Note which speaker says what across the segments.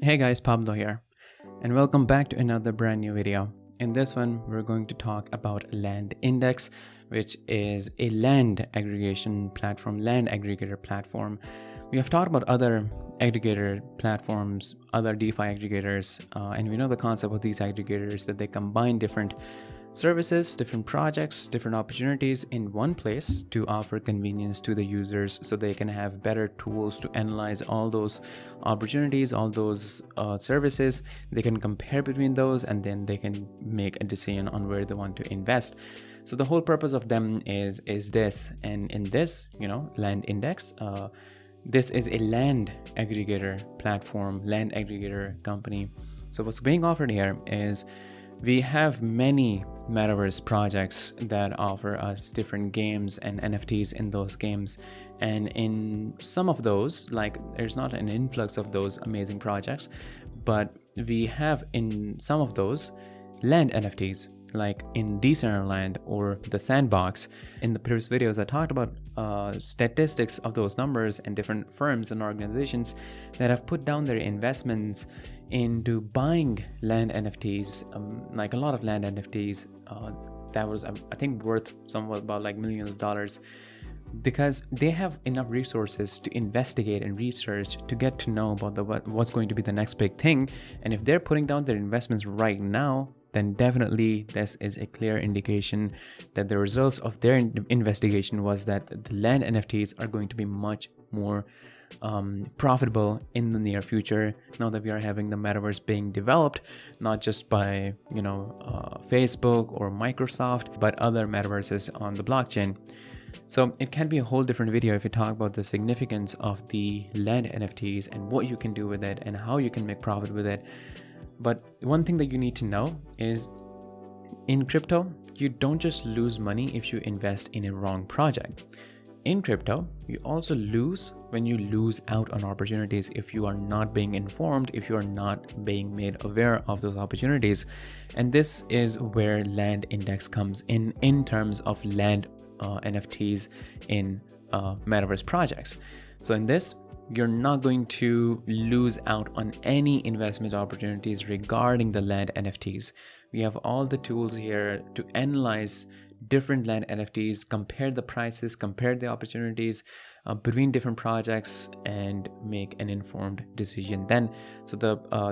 Speaker 1: Hey guys, Pablo here, and welcome back to another brand new video. In this one, we're going to talk about LandIndex, which is a land aggregation platform, land aggregator platform. We have talked about other aggregator platforms, other DeFi aggregators, and we know the concept of these aggregators, that they combine different services, different projects, different opportunities in one place to offer convenience to the users so they can have better tools to analyze all those opportunities, all those services. They can compare between those and then they can make a decision on where they want to invest. So the whole purpose of them is this, and in this, LandIndex, this is a land aggregator platform, land aggregator company. So what's being offered here is we have many Metaverse projects that offer us different games and NFTs in those games. And in some of those, like there's not an influx of those amazing projects, but we have in some of those land NFTs, like in Decentraland or the Sandbox. In the previous videos, I talked about statistics of those numbers and different firms and organizations that have put down their investments into buying land NFTs, like a lot of land NFTs that was, I think, worth somewhat about like millions of dollars, because they have enough resources to investigate and research to get to know about what's going to be the next big thing. And if they're putting down their investments right now, then definitely this is a clear indication that the results of their investigation was that the land NFTs are going to be much more profitable in the near future, now that we are having the metaverse being developed, not just by Facebook or Microsoft, but other metaverses on the blockchain. So it can be a whole different video if you talk about the significance of the land NFTs and what you can do with it and how you can make profit with it. But one thing that you need to know is, in crypto, you don't just lose money if you invest in a wrong project. In crypto, you also lose when you lose out on opportunities if you are not being informed, if you are not being made aware of those opportunities. And this is where LandIndex comes in terms of land NFTs in Metaverse projects. So in this, you're not going to lose out on any investment opportunities regarding the land NFTs. We have all the tools here to analyze different land NFTs, compare the prices, compare the opportunities between different projects, and make an informed decision then. So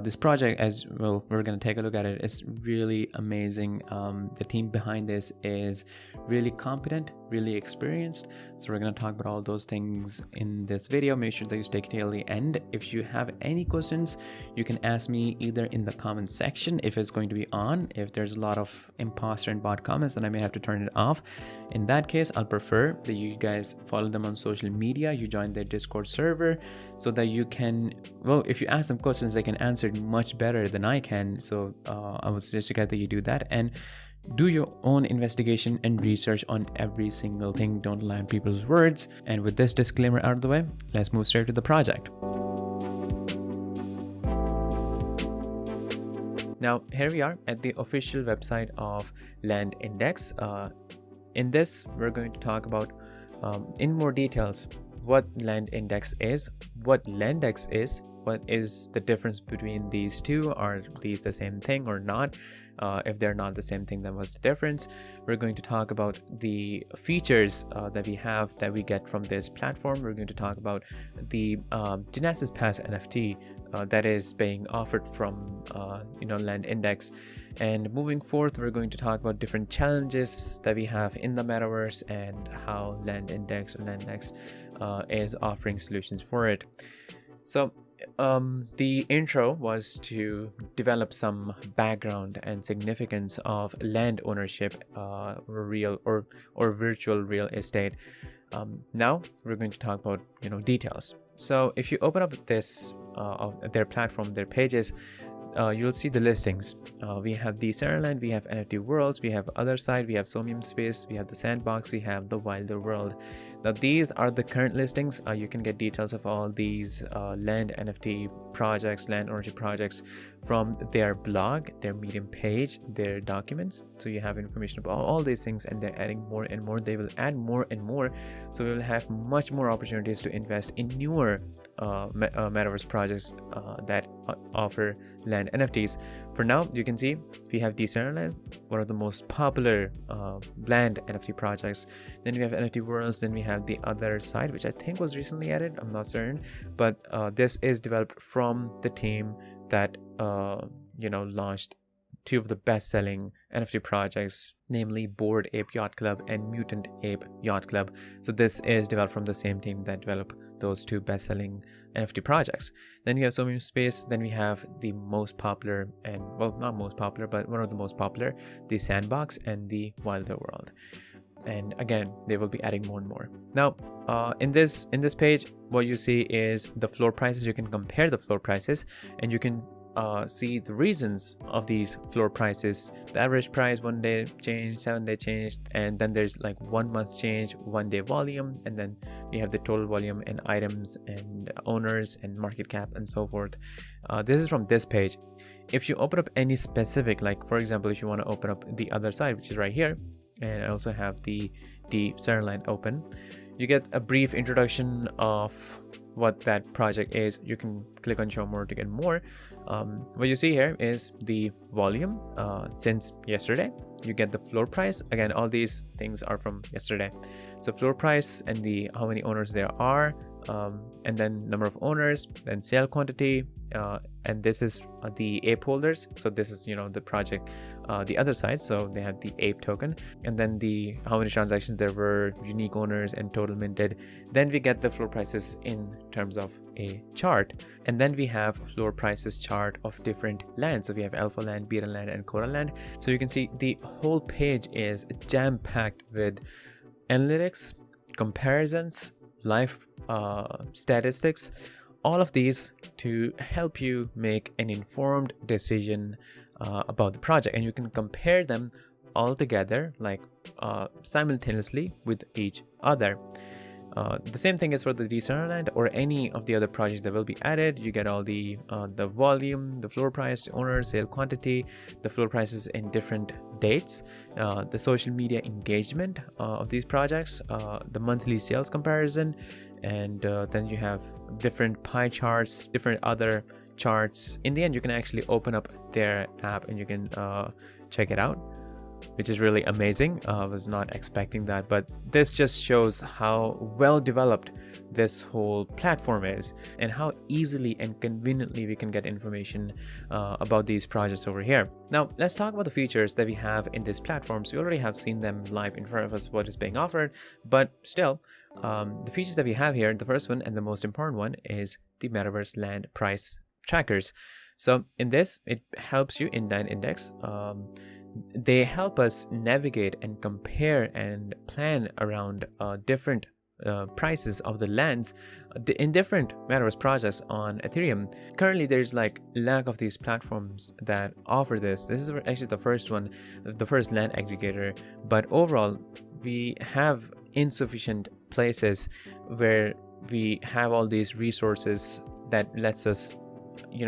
Speaker 1: this project, as well, we're going to take a look at it, is really amazing. The team behind this is really competent, really experienced. So we're going to talk about all those things in this video. Make sure that you stay till the end. If you have any questions, you can ask me either in the comment section if it's going to be on. If there's a lot of imposter and bot comments, then I may have to turn it off. In that case, I'll prefer that you guys follow them on social media, you join their Discord server, so that you can, well, if you ask them questions, they can answer it much better than I can. So I would suggest that you do that and do your own investigation and research on every single thing. Don't rely on people's words. And with this disclaimer out of the way, let's move straight to the project. Now, here we are at the official website of LandIndex. In this, we're going to talk about in more details what LandIndex is, what LandX is, what is the difference between these two. Are these the same thing or not? If they're not the same thing, then what's the difference? We're going to talk about the features that we have that we get from this platform. We're going to talk about the Genesis Pass NFT that is being offered from LandIndex. And moving forth, we're going to talk about different challenges that we have in the metaverse and how LandIndex or LandX is offering solutions for it. So the intro was to develop some background and significance of land ownership, real or virtual real estate. Now we're going to talk about details. So if you open up this of their platform, their pages, you'll see the listings. We have the Decentraland, we have NFT Worlds, we have other side, we have Somium Space, we have the Sandbox, we have the Wilder World. Now these are the current listings. You can get details of all these land NFT projects, land ownership projects from their blog, their Medium page, their documents. So you have information about all these things, and they're adding more and more. They will add more and more. So we will have much more opportunities to invest in newer metaverse projects that offer land NFTs. For now, you can see we have Decentraland, one of the most popular land NFT projects. Then we have NFT Worlds. Then we have the other side, which I think was recently added. I'm not certain, but this is developed from the team that launched two of the best-selling NFT projects, namely Bored Ape Yacht Club and Mutant Ape Yacht Club. So this is developed from the same team that developed those two best-selling NFT projects. Then we have So Many Space. Then we have the most popular, and well, not most popular, but one of the most popular, the Sandbox and the Wilder World. And again, they will be adding more and more. Now, in this page, what you see is the floor prices. You can compare the floor prices, and you can see the reasons of these floor prices. The average price, 1 day change, 7 day change, and then there's like 1 month change, 1 day volume, and then we have the total volume and items and owners and market cap and so forth. This is from this page. If you open up any specific, like for example, if you want to open up the other side, which is right here, and I also have the Decentraland open, you get a brief introduction of what that project is. You can click on show more to get more. What you see here is the volume since yesterday. You get the floor price. Again, all these things are from yesterday. So floor price and the how many owners there are, and then number of owners, then sale quantity, and this is the ape holders. So this is the project, the other side. So they have the ape token, and then the how many transactions there were, unique owners, and total minted. Then we get the floor prices in terms of a chart, and then we have floor prices chart of different lands. So we have Alpha Land, Beta Land, and Coda Land. So you can see the whole page is jam-packed with analytics, comparisons, live statistics, all of these to help you make an informed decision about the project, and you can compare them all together, like simultaneously with each other. The same thing is for the Decentraland or any of the other projects that will be added. You get all the volume, the floor price, owner, sale quantity, the floor prices in different dates, the social media engagement of these projects, the monthly sales comparison, and then you have different pie charts, different other charts. In the end, you can actually open up their app and you can check it out, which is really amazing. I was not expecting that, but this just shows how well developed this whole platform is and how easily and conveniently we can get information about these projects over here. Now, let's talk about the features that we have in this platform. So we already have seen them live in front of us, what is being offered, but still, the features that we have here, the first one and the most important one is the Metaverse Land price trackers. So in this, it helps you in LandIndex. They help us navigate and compare and plan around different prices of the lands in different Metaverse projects on Ethereum. Currently, there's like lack of these platforms that offer this. This is actually the first one, the first land aggregator. But overall, we have insufficient places where we have all these resources that lets us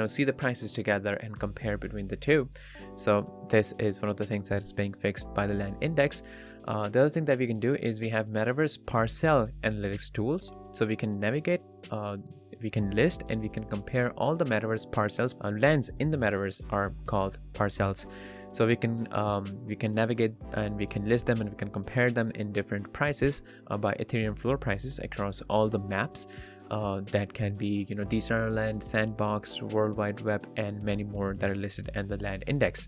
Speaker 1: see the prices together and compare between the two. So this is one of the things that is being fixed by the LandIndex. The other thing that we can do is we have Metaverse Parcel Analytics tools. So we can navigate, we can list, and we can compare all the Metaverse parcels. Lands in the Metaverse are called parcels. So we can navigate and we can list them and we can compare them in different prices by Ethereum floor prices across all the maps. That can be Decentraland, Sandbox, World Wide Web, and many more that are listed in the LandIndex.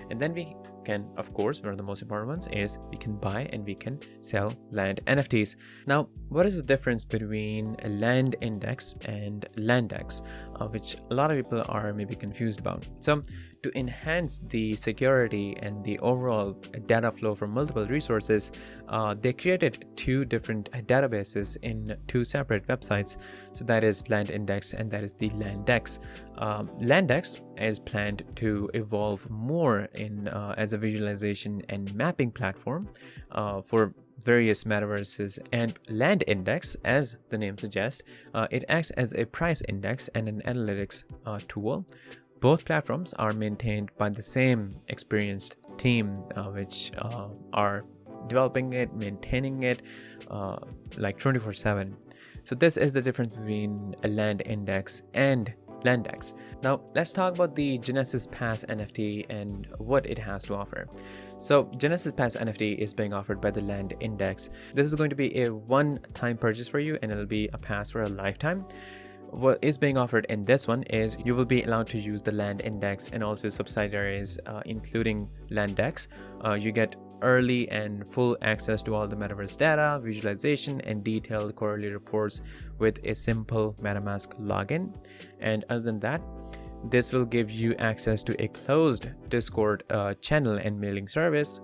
Speaker 1: And then we can, of course, one of the most important ones is we can buy and we can sell land NFTs. Now, what is the difference between a LandIndex and LandX, which a lot of people are maybe confused about? So to enhance the security and the overall data flow from multiple resources, they created two different databases in two separate websites. So that is LandIndex and that is the LandX. LandX is planned to evolve more in as a visualization and mapping platform for various metaverses, and LandIndex, as the name suggests, it acts as a price index and an analytics tool. Both platforms are maintained by the same experienced team, which are developing it, maintaining it like 24/7. So this is the difference between a LandIndex and LandX. Now let's talk about the Genesis Pass NFT and what it has to offer. So Genesis Pass NFT is being offered by the LandIndex. This is going to be a one-time purchase for you, and it'll be a pass for a lifetime. What is being offered in this one is you will be allowed to use the LandIndex and also subsidiaries, including LandX. You get early and full access to all the Metaverse data, visualization, and detailed quarterly reports with a simple MetaMask login. And other than that, this will give you access to a closed Discord channel and mailing service,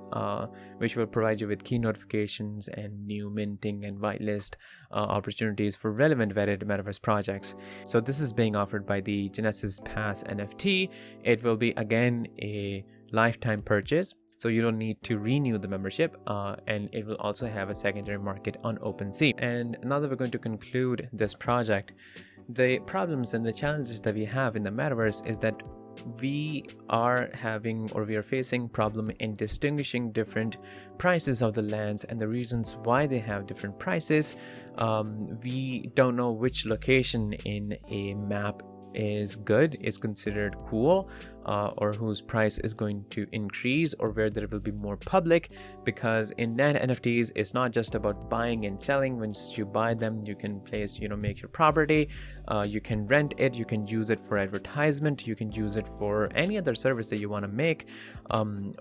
Speaker 1: which will provide you with key notifications and new minting and whitelist opportunities for relevant vetted Metaverse projects. So this is being offered by the Genesis Pass NFT. It will be again a lifetime purchase, so you don't need to renew the membership, and it will also have a secondary market on OpenSea. And now that we're going to conclude this project, the problems and the challenges that we have in the metaverse is that we are facing problem in distinguishing different prices of the lands and the reasons why they have different prices. We don't know which location in a map is considered cool, or whose price is going to increase, or where there will be more public, because in land NFTs it's not just about buying and selling. Once you buy them, you can make your property, you can rent it, you can use it for advertisement, you can use it for any other service that you want to make,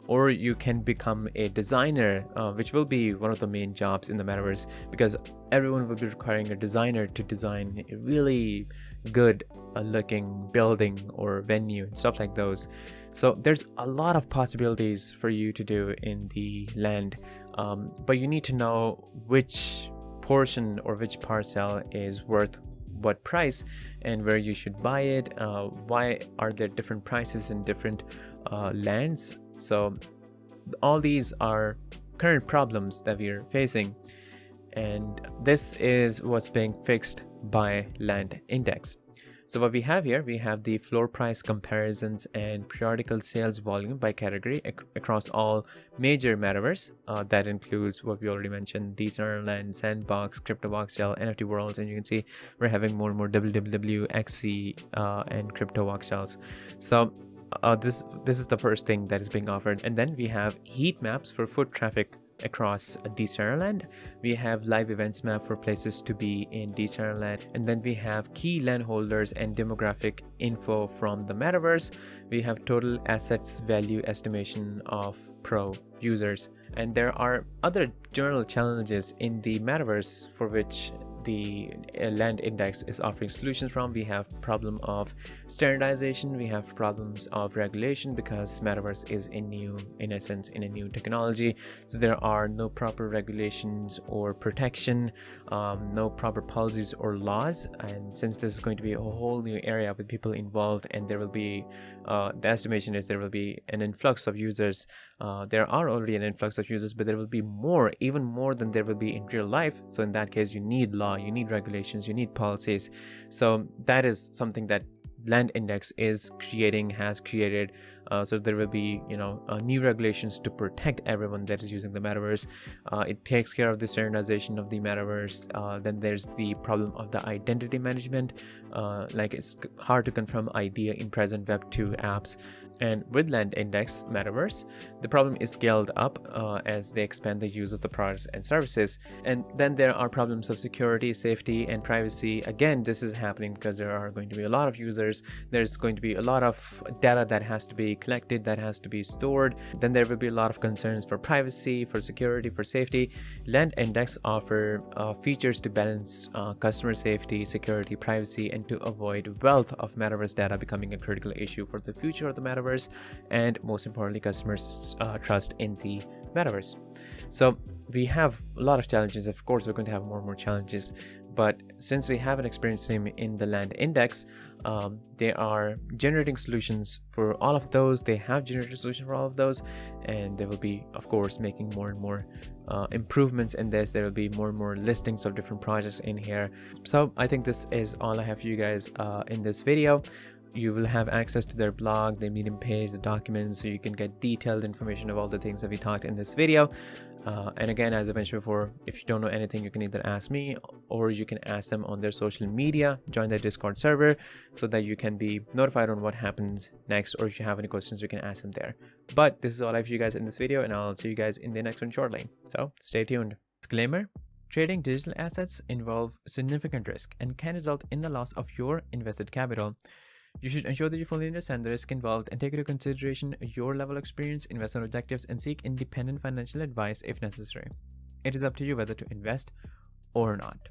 Speaker 1: or you can become a designer, which will be one of the main jobs in the metaverse, because everyone will be requiring a designer to design a really good looking building or venue and stuff like those. So there's a lot of possibilities for you to do in the land, but you need to know which portion or which parcel is worth what price and where you should buy it. Why are there different prices in different lands? So all these are current problems that we are facing, and this is what's being fixed by LandIndex. So what we have here, we have the floor price comparisons and periodical sales volume by category across all major metaverse. That includes what we already mentioned: Decentraland, Sandbox, CryptoVoxel, NFT Worlds, and you can see we're having more and more WWW, XC, and CryptoVoxels. So this is the first thing that is being offered. And then we have heat maps for foot traffic across Decentraland. We have live events map for places to be in Decentraland, and then we have key land holders and demographic info from the metaverse. We have total assets value estimation of pro users, and there are other general challenges in the metaverse for which the LandIndex is offering solutions from. We have problem of standardization, we have problems of regulation, because metaverse is in a new technology, so there are no proper regulations or protection, no proper policies or laws. And since this is going to be a whole new area with people involved, and there will be the estimation is there will be an influx of users. There are already an influx of users, but there will be more, even more than there will be in real life. So in that case, you need law, you need regulations, you need policies. So that is something that LandIndex has created. So there will be new regulations to protect everyone that is using the metaverse. It takes care of the standardization of the metaverse. Then there's the problem of the identity management. Like it's hard to confirm ID in present Web 2 apps. And with LandIndex Metaverse, the problem is scaled up as they expand the use of the products and services. And then there are problems of security, safety, and privacy. Again, this is happening because there are going to be a lot of users. There's going to be a lot of data that has to be collected, that has to be stored. Then there will be a lot of concerns for privacy, for security, for safety. LandIndex offer features to balance customer safety, security, privacy, and to avoid wealth of metaverse data becoming a critical issue for the future of the metaverse, and most importantly, customers' trust in the metaverse. So we have a lot of challenges. Of course, we're going to have more and more challenges, but since we haven't experienced them in the LandIndex, they are generating solutions for all of those. They have generated solutions for all of those, and they will be, of course, making more and more improvements in this. There will be more and more listings of different projects in here. So I think this is all I have for you guys in this video. you will have access to their blog, their Medium page, the documents, so you can get detailed information of all the things that we talked in this video. And again, as I mentioned before, if you don't know anything, you can either ask me or you can ask them on their social media. Join their Discord server so that you can be notified on what happens next, or if you have any questions, you can ask them there. But this is all I have for you guys in this video, and I'll see you guys in the next one shortly. So stay tuned. Disclaimer: trading digital assets involve significant risk and can result in the loss of your invested capital. You should ensure that you fully understand the risk involved and take into consideration your level of experience, investment objectives, and seek independent financial advice if necessary. It is up to you whether to invest or not.